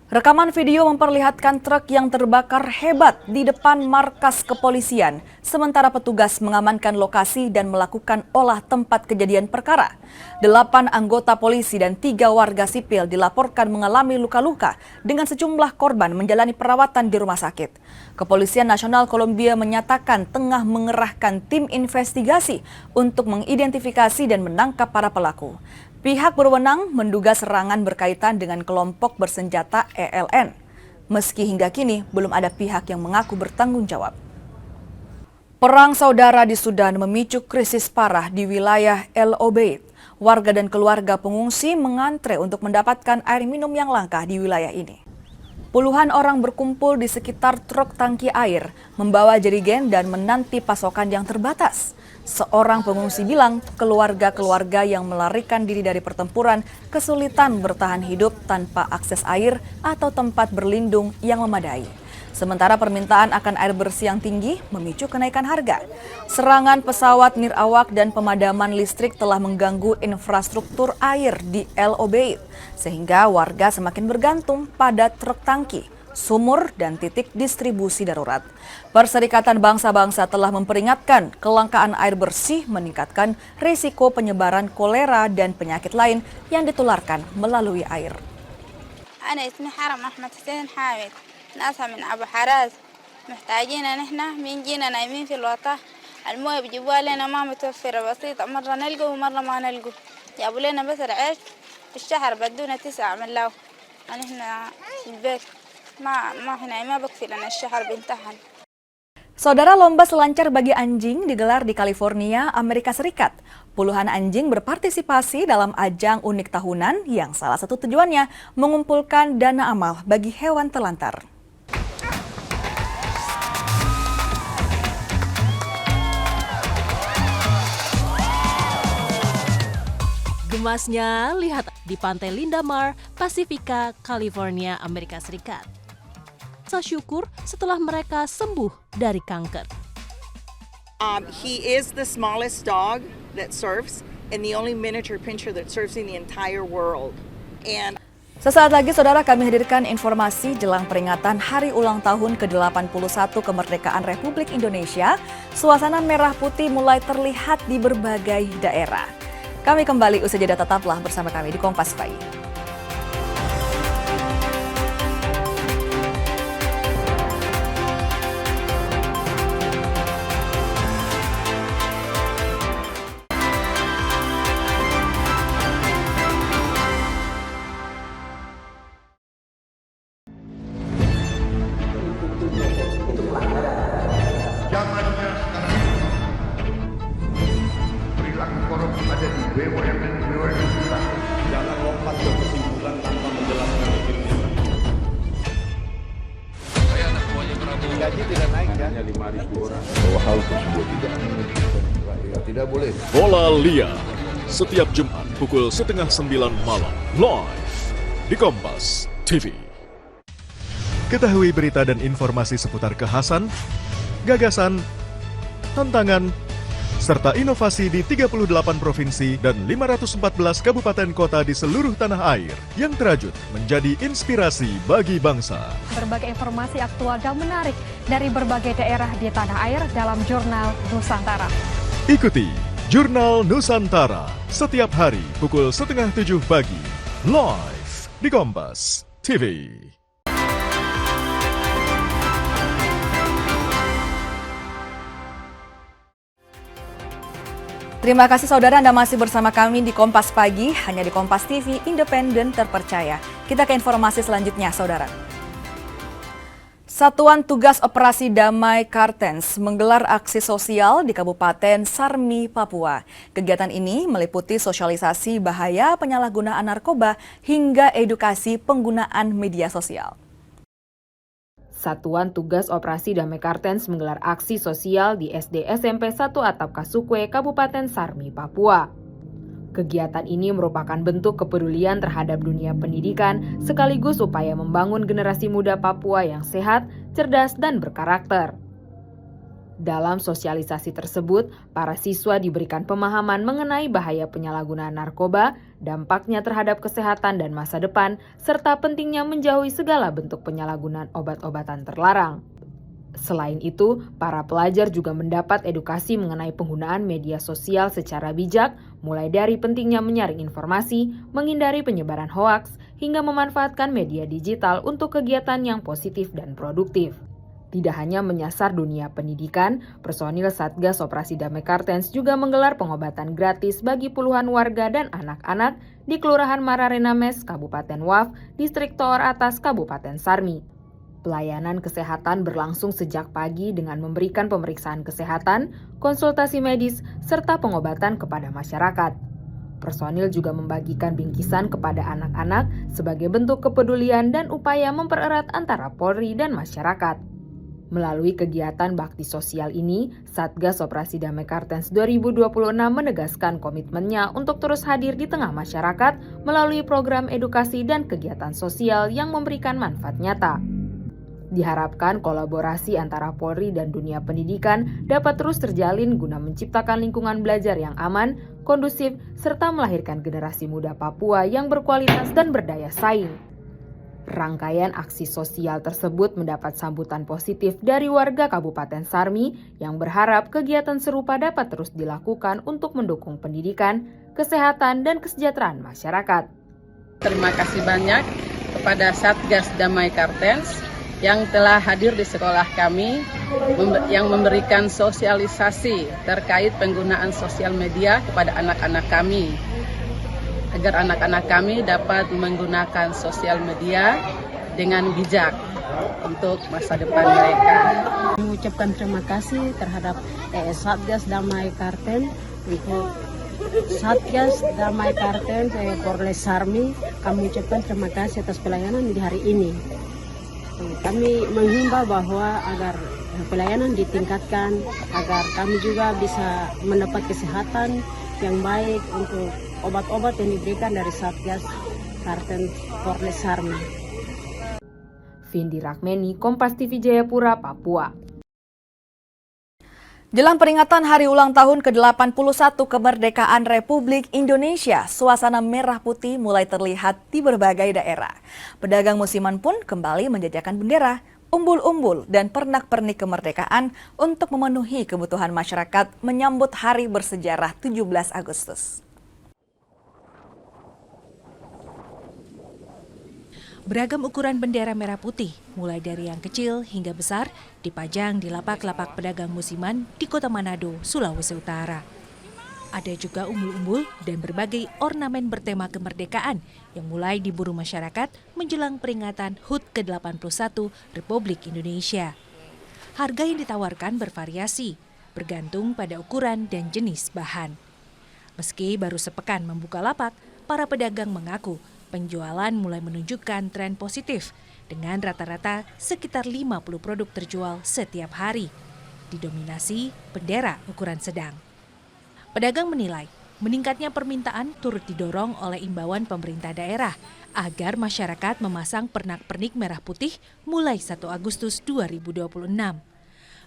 Rekaman video memperlihatkan truk yang terbakar hebat di depan markas kepolisian, sementara petugas mengamankan lokasi dan melakukan olah tempat kejadian perkara. 8 anggota polisi dan 3 warga sipil dilaporkan mengalami luka-luka dengan sejumlah korban menjalani perawatan di rumah sakit. Kepolisian Nasional Kolombia menyatakan tengah mengerahkan tim investigasi untuk mengidentifikasi dan menangkap para pelaku. Pihak berwenang menduga serangan berkaitan dengan kelompok bersenjata ELN. Meski hingga kini belum ada pihak yang mengaku bertanggung jawab. Perang saudara di Sudan memicu krisis parah di wilayah El Obeid. Warga dan keluarga pengungsi mengantre untuk mendapatkan air minum yang langka di wilayah ini. Puluhan orang berkumpul di sekitar truk tangki air, membawa jerigen dan menanti pasokan yang terbatas. Seorang pengungsi bilang keluarga-keluarga yang melarikan diri dari pertempuran kesulitan bertahan hidup tanpa akses air atau tempat berlindung yang memadai. Sementara permintaan akan air bersih yang tinggi memicu kenaikan harga. Serangan pesawat nirawak dan pemadaman listrik telah mengganggu infrastruktur air di El Obeid, sehingga warga semakin bergantung pada truk tangki, sumur, dan titik distribusi darurat. Perserikatan Bangsa-Bangsa telah memperingatkan kelangkaan air bersih meningkatkan risiko penyebaran kolera dan penyakit lain yang ditularkan melalui air. Ana ismi Haram Ahmad Hussein Hamid, ناسها من أبو حراز محتاجين نحن من جينا نايمين في الوطة المويه بيجيبوها لنا ما متوفرة بسيطة مرة نلقوا ومرة ما نلقوا جابوا لنا بس العيش في الشهر بدونا 9 ملاو نحن في البيت ما بكفي لنا الشهر بنتهن. Saudara, lomba selancar bagi anjing digelar di California, Amerika Serikat. Puluhan anjing berpartisipasi dalam ajang unik tahunan yang salah satu tujuannya mengumpulkan dana amal bagi hewan telantar. gemasnya lihat di pantai Lindamar, Pasifika, California, Amerika Serikat. Rasa syukur setelah mereka sembuh dari kanker. He is the smallest dog that surfs and the only miniature pinscher that surfs in the entire world. And Sesaat lagi, saudara, kami hadirkan informasi jelang peringatan Hari Ulang Tahun ke-81 Kemerdekaan Republik Indonesia. Suasana merah putih mulai terlihat di berbagai daerah. Kami kembali usai jeda, tetaplah bersama kami di Kompas Pagi. Perilaku korup ada di BUMN kita. Jangan lompat ke kesimpulan tanpa menjelaskan dirinya. Saya anak buahnya Prabowo. Gaji tidak naik kan? Hanya 5.000 orang. Bahwa hal tersebut tidak menguntungkan rakyat. Tidak boleh. Bola Liar setiap Jumat pukul 8:30 malam live di Kompas TV. Ketahui berita dan informasi seputar kekhasan, gagasan, tantangan, serta inovasi di 38 provinsi dan 514 kabupaten kota di seluruh tanah air yang terajut menjadi inspirasi bagi bangsa. Berbagai informasi aktual dan menarik dari berbagai daerah di tanah air dalam Jurnal Nusantara. Ikuti Jurnal Nusantara setiap hari pukul 6:30 pagi, live di Kompas TV. Terima kasih saudara, Anda masih bersama kami di Kompas Pagi, hanya di Kompas TV, independen, terpercaya. Kita ke informasi selanjutnya, saudara. Satuan Tugas Operasi Damai Kartens menggelar aksi sosial di Kabupaten Sarmi, Papua. Kegiatan ini meliputi sosialisasi bahaya penyalahgunaan narkoba hingga edukasi penggunaan media sosial. Satuan Tugas Operasi Damai Kartens menggelar aksi sosial di SD SMP 1 Atap Kasukwe, Kabupaten Sarmi, Papua. Kegiatan ini merupakan bentuk kepedulian terhadap dunia pendidikan sekaligus upaya membangun generasi muda Papua yang sehat, cerdas, dan berkarakter. Dalam sosialisasi tersebut, para siswa diberikan pemahaman mengenai bahaya penyalahgunaan narkoba, dampaknya terhadap kesehatan dan masa depan, serta pentingnya menjauhi segala bentuk penyalahgunaan obat-obatan terlarang. Selain itu, para pelajar juga mendapat edukasi mengenai penggunaan media sosial secara bijak, mulai dari pentingnya menyaring informasi, menghindari penyebaran hoaks, hingga memanfaatkan media digital untuk kegiatan yang positif dan produktif. Tidak hanya menyasar dunia pendidikan, personil Satgas Operasi Damai Kartens juga menggelar pengobatan gratis bagi puluhan warga dan anak-anak di Kelurahan Mararenames, Kabupaten Waf, Distrik Toor Atas, Kabupaten Sarmi. Pelayanan kesehatan berlangsung sejak pagi dengan memberikan pemeriksaan kesehatan, konsultasi medis, serta pengobatan kepada masyarakat. Personil juga membagikan bingkisan kepada anak-anak sebagai bentuk kepedulian dan upaya mempererat antara Polri dan masyarakat. Melalui kegiatan bakti sosial ini, Satgas Operasi Damai Kartens 2026 menegaskan komitmennya untuk terus hadir di tengah masyarakat melalui program edukasi dan kegiatan sosial yang memberikan manfaat nyata. Diharapkan kolaborasi antara Polri dan dunia pendidikan dapat terus terjalin guna menciptakan lingkungan belajar yang aman, kondusif, serta melahirkan generasi muda Papua yang berkualitas dan berdaya saing. Rangkaian aksi sosial tersebut mendapat sambutan positif dari warga Kabupaten Sarmi yang berharap kegiatan serupa dapat terus dilakukan untuk mendukung pendidikan, kesehatan, dan kesejahteraan masyarakat. Terima kasih banyak kepada Satgas Damai Kartens yang telah hadir di sekolah kami, yang memberikan sosialisasi terkait penggunaan sosial media kepada anak-anak kami, agar anak-anak kami dapat menggunakan sosial media dengan bijak untuk masa depan mereka. Mengucapkan terima kasih terhadap Satgas Damai Kartens, untuk Satgas Damai Kartens Polres Sarmi. Kami ucapkan terima kasih atas pelayanan di hari ini. Kami menghimbau bahwa agar pelayanan ditingkatkan, agar kami juga bisa mendapat kesehatan yang baik untuk obat-obat yang diberikan dari Satgas Kartens Polres Sarmi. Vindi Rakmeni, Kompas TV Jayapura, Papua. Jelang peringatan hari ulang tahun ke-81 kemerdekaan Republik Indonesia, suasana merah putih mulai terlihat di berbagai daerah. Pedagang musiman pun kembali menjajakan bendera, umbul-umbul, dan pernak-pernik kemerdekaan untuk memenuhi kebutuhan masyarakat menyambut hari bersejarah 17 Agustus. Beragam ukuran bendera merah putih, mulai dari yang kecil hingga besar, dipajang di lapak-lapak pedagang musiman di Kota Manado, Sulawesi Utara. Ada juga umbul-umbul dan berbagai ornamen bertema kemerdekaan yang mulai diburu masyarakat menjelang peringatan HUT ke-81 Republik Indonesia. Harga yang ditawarkan bervariasi, bergantung pada ukuran dan jenis bahan. Meski baru sepekan membuka lapak, para pedagang mengaku penjualan mulai menunjukkan tren positif dengan rata-rata sekitar 50 produk terjual setiap hari, didominasi bendera ukuran sedang. Pedagang menilai meningkatnya permintaan turut didorong oleh imbauan pemerintah daerah agar masyarakat memasang pernak-pernik merah putih mulai 1 Agustus 2026.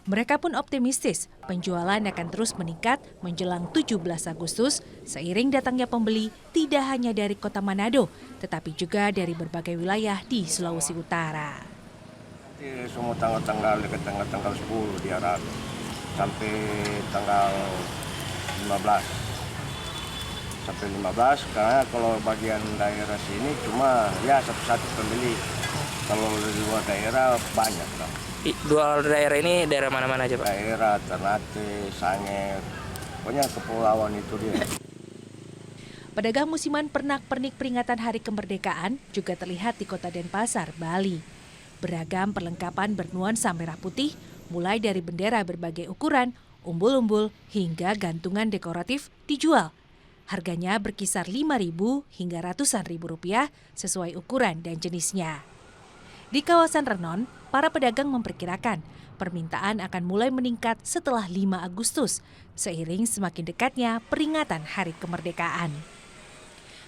Mereka pun optimistis penjualan akan terus meningkat menjelang 17 Agustus seiring datangnya pembeli tidak hanya dari Kota Manado, tetapi juga dari berbagai wilayah di Sulawesi Utara. Semua tanggal-tanggal dekat tanggal 10 diharap sampai tanggal 15. Sampai 15 karena kalau bagian daerah sini cuma ya satu-satu pembeli. Kalau di luar daerah banyak lah. Dua daerah ini daerah mana-mana aja Pak? Daerah Ternate, Sanget, pokoknya kepulauan itu dia. Pedagang musiman pernak-pernik peringatan Hari Kemerdekaan juga terlihat di Kota Denpasar, Bali. Beragam perlengkapan bernuansa merah putih, mulai dari bendera berbagai ukuran, umbul-umbul, hingga gantungan dekoratif dijual. Harganya berkisar 5.000 hingga ratusan ribu rupiah sesuai ukuran dan jenisnya. Di kawasan Renon, para pedagang memperkirakan permintaan akan mulai meningkat setelah 5 Agustus, seiring semakin dekatnya peringatan Hari Kemerdekaan.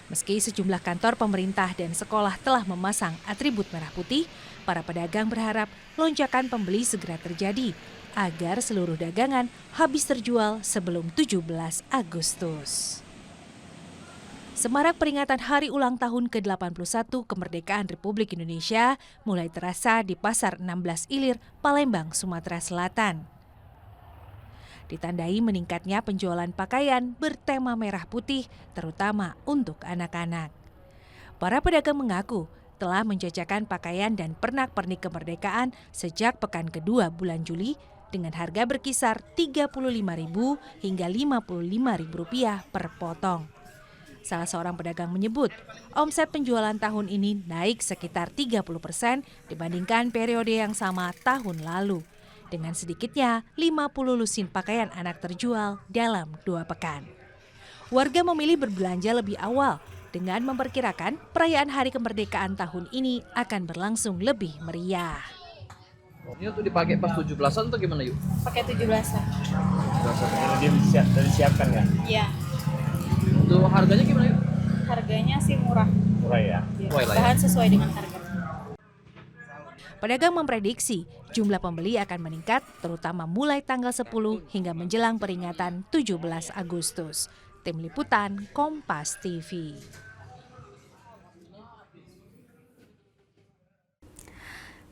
Meski sejumlah kantor pemerintah dan sekolah telah memasang atribut merah putih, para pedagang berharap lonjakan pembeli segera terjadi agar seluruh dagangan habis terjual sebelum 17 Agustus. Semarak peringatan hari ulang tahun ke-81 kemerdekaan Republik Indonesia mulai terasa di Pasar 16 Ilir, Palembang, Sumatera Selatan. Ditandai meningkatnya penjualan pakaian bertema merah putih, terutama untuk anak-anak. Para pedagang mengaku telah menjajakan pakaian dan pernak-pernik kemerdekaan sejak pekan kedua bulan Juli dengan harga berkisar Rp35.000 hingga Rp55.000 per potong. Salah seorang pedagang menyebut, omset penjualan tahun ini naik sekitar 30% dibandingkan periode yang sama tahun lalu. Dengan sedikitnya 50 lusin pakaian anak terjual dalam 2 pekan. Warga memilih berbelanja lebih awal dengan memperkirakan perayaan Hari Kemerdekaan tahun ini akan berlangsung lebih meriah. Ini tuh dipakai pas 17-an atau gimana yuk? Pakai 17-an. 17-an. Udah disiapkan ya? Iya. Untuk harganya gimana yuk? Harganya sih murah. Murah ya? Bahan sesuai dengan harga. Pedagang memprediksi jumlah pembeli akan meningkat terutama mulai tanggal 10 hingga menjelang peringatan 17 Agustus. Tim Liputan Kompas TV.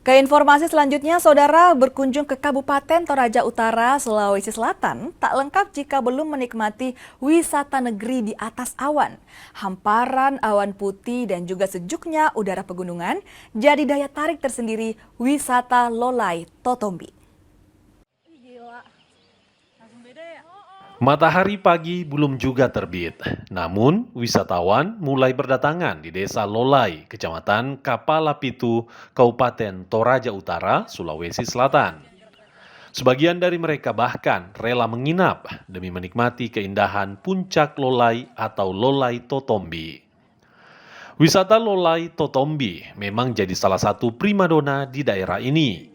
Ke informasi selanjutnya, saudara, berkunjung ke Kabupaten Toraja Utara, Sulawesi Selatan, tak lengkap jika belum menikmati wisata negeri di atas awan. Hamparan awan putih dan juga sejuknya udara pegunungan jadi daya tarik tersendiri wisata Lolai Totombi. Matahari pagi belum juga terbit, namun wisatawan mulai berdatangan di Desa Lolai, Kecamatan Kapalapitu, Kabupaten Toraja Utara, Sulawesi Selatan. Sebagian dari mereka bahkan rela menginap demi menikmati keindahan puncak Lolai atau Lolai Totombi. Wisata Lolai Totombi memang jadi salah satu primadona di daerah ini.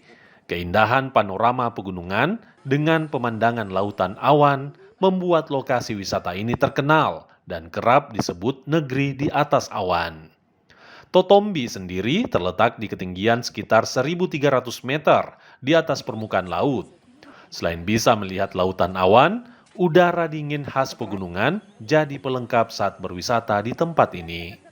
Keindahan panorama pegunungan dengan pemandangan lautan awan membuat lokasi wisata ini terkenal dan kerap disebut negeri di atas awan. Totombi sendiri terletak di ketinggian sekitar 1.300 meter di atas permukaan laut. Selain bisa melihat lautan awan, udara dingin khas pegunungan jadi pelengkap saat berwisata di tempat ini.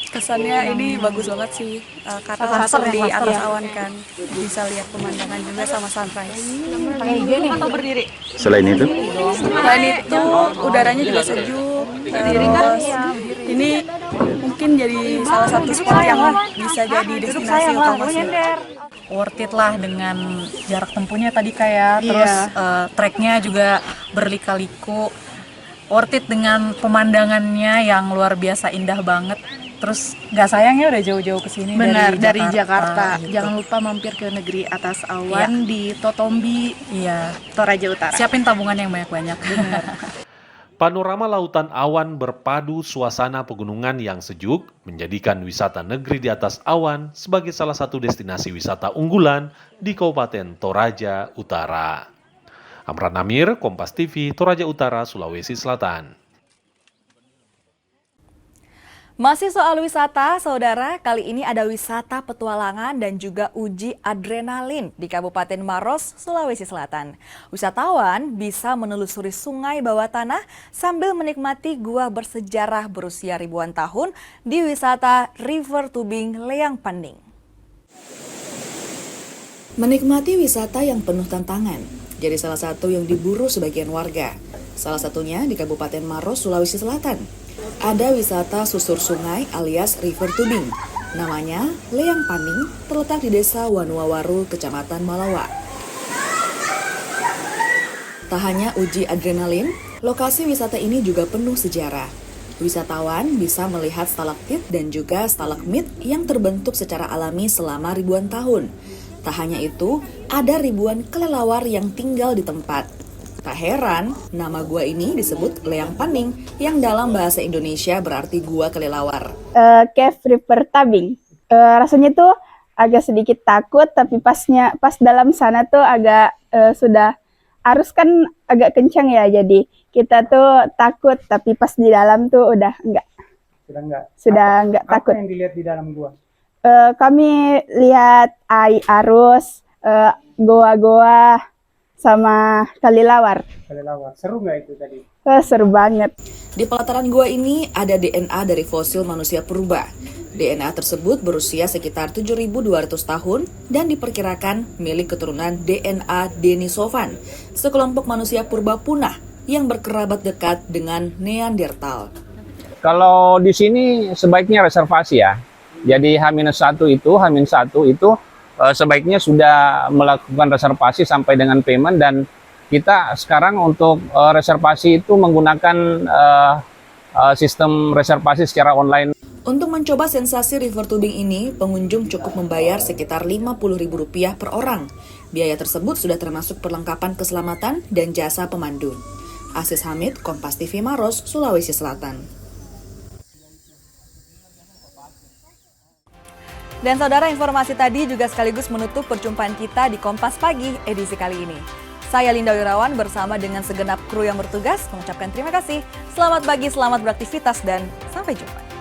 Kesannya ini bagus banget sih, karena langsung di atas awan kan, bisa lihat pemandangan juga sama sunrise. Atau berdiri. Selain itu? Selain itu udaranya juga sejuk. Ini mungkin jadi salah satu spot yang bisa jadi destinasi utama sih. Worth it lah dengan jarak tempuhnya tadi kayak, terus treknya juga berlika-liku. Worth it dengan pemandangannya yang luar biasa indah banget. Terus nggak sayangnya udah jauh-jauh ke sini Dari Jakarta. Gitu. Jangan lupa mampir ke negeri atas awan di Totombi, Toraja Utara. Siapin tabungan yang banyak-banyak. Panorama lautan awan berpadu suasana pegunungan yang sejuk menjadikan wisata negeri di atas awan sebagai salah satu destinasi wisata unggulan di Kabupaten Toraja Utara. Amran Amir, Kompas TV, Toraja Utara, Sulawesi Selatan. Masih soal wisata, saudara, kali ini ada wisata petualangan dan juga uji adrenalin di Kabupaten Maros, Sulawesi Selatan. Wisatawan bisa menelusuri sungai bawah tanah sambil menikmati gua bersejarah berusia ribuan tahun di wisata River Tubing Leang Panding. Menikmati wisata yang penuh tantangan jadi salah satu yang diburu sebagian warga. Salah satunya di Kabupaten Maros, Sulawesi Selatan. Ada wisata susur sungai alias River Tubing. Namanya Leang Panding, terletak di Desa Wanuawaru, Kecamatan Malawa. Tak hanya uji adrenalin, lokasi wisata ini juga penuh sejarah. Wisatawan bisa melihat stalaktit dan juga stalagmit yang terbentuk secara alami selama ribuan tahun. Tak hanya itu, ada ribuan kelelawar yang tinggal di tempat. Tak heran, nama gua ini disebut Leang Panding, yang dalam bahasa Indonesia berarti gua kelelawar. Cave River Tubing. Rasanya tuh agak sedikit takut, tapi pas dalam sana tuh agak sudah arus kan agak kencang ya, jadi kita tuh takut, tapi pas di dalam tuh udah enggak. Sudah enggak takut. Apa yang dilihat di dalam gua? Kami lihat arus, goa-goa, sama kelelawar. Seru nggak itu tadi? Seru banget. Di pelataran gua ini ada DNA dari fosil manusia purba. DNA tersebut berusia sekitar 7.200 tahun dan diperkirakan milik keturunan DNA Denisovan, sekelompok manusia purba punah yang berkerabat dekat dengan Neanderthal. Kalau di sini sebaiknya reservasi ya. Jadi H-1 itu sebaiknya sudah melakukan reservasi sampai dengan payment, dan kita sekarang untuk reservasi itu menggunakan sistem reservasi secara online. Untuk mencoba sensasi River Tubing ini, pengunjung cukup membayar sekitar Rp50.000 per orang. Biaya tersebut sudah termasuk perlengkapan keselamatan dan jasa pemandu. Asis Hamid, Kompas TV Maros, Sulawesi Selatan. Dan saudara, informasi tadi juga sekaligus menutup perjumpaan kita di Kompas Pagi edisi kali ini. Saya Linda Wirawan bersama dengan segenap kru yang bertugas mengucapkan terima kasih. Selamat pagi, selamat beraktivitas, dan sampai jumpa.